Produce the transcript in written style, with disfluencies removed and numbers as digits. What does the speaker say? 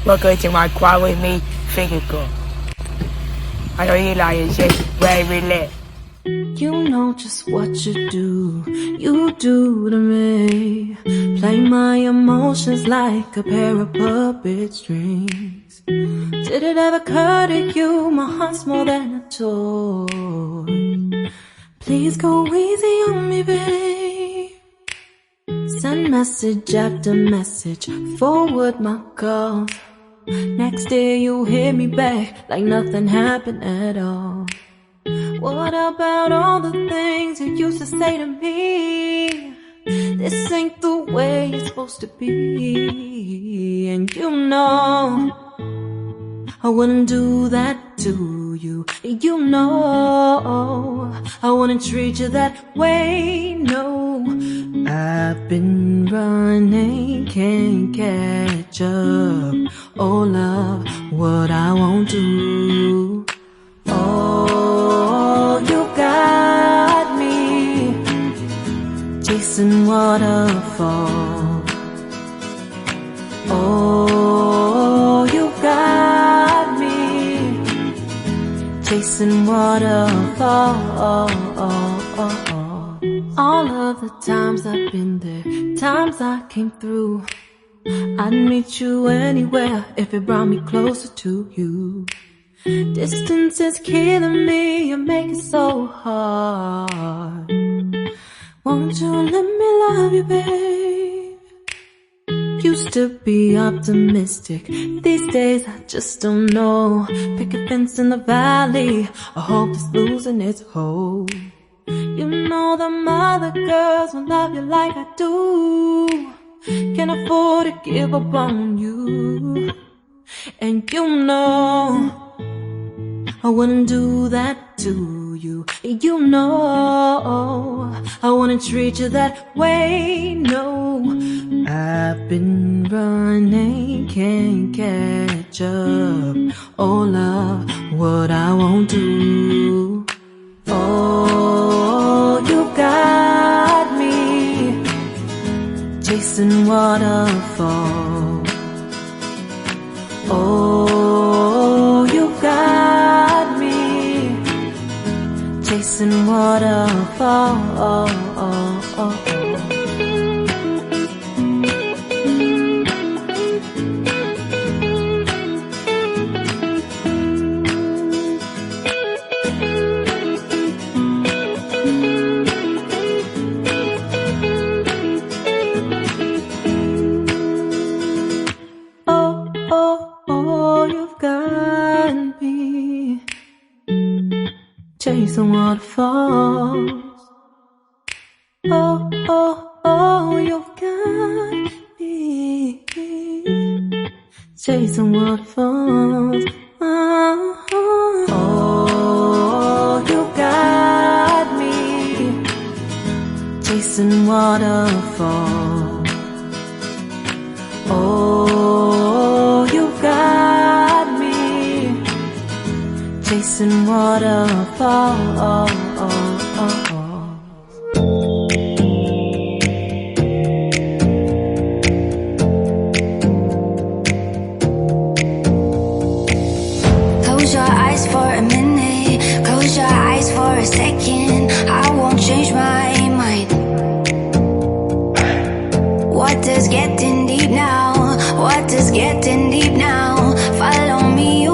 Welcome to my quad with me physical. I know you like it, shit, very lit. You know just what you do to me. Play my emotions like a pair of puppet strings. Did it ever occur to you my heart's more than a toy? Please go easy on me, babe. Send message after message, forward my calls. Next day you hit me back like nothing happened at all. What about all the things you used to say to me? This ain't the way it's supposed to be. And you know I wouldn't do that to you. You know I wouldn't treat you that way, no. I've been running, can't catch up. Oh love, what I won't do. Oh, you got me chasing waterfalls. Oh, you got me chasing waterfalls. All of the times I've been there, times I came through, I'd meet you anywhere if it brought me closer to you. Distance is killing me, you make it so hard. Won't you let me love you, babe? Used to be optimistic, these days I just don't know. Pick a fence in the valley, I hope it's losing its hold. You know them other girls won't love you like I do. Can't afford to give up on you. And you know I wouldn't do that to you. You know I wouldn't treat you that way, no. I've been running, can't catch up. Oh love, what I won't do. Oh, you got me chasing waterfalls. Oh, you got me chasing waterfalls. Chasing waterfalls. Oh, oh, oh, you got me chasing waterfalls. Oh, oh, you got me chasing waterfalls. Oh, you got me chasing waterfalls. Close your eyes for a minute, close your eyes for a second. I won't change my mind. Water's getting deep now, water's getting deep now. Follow me.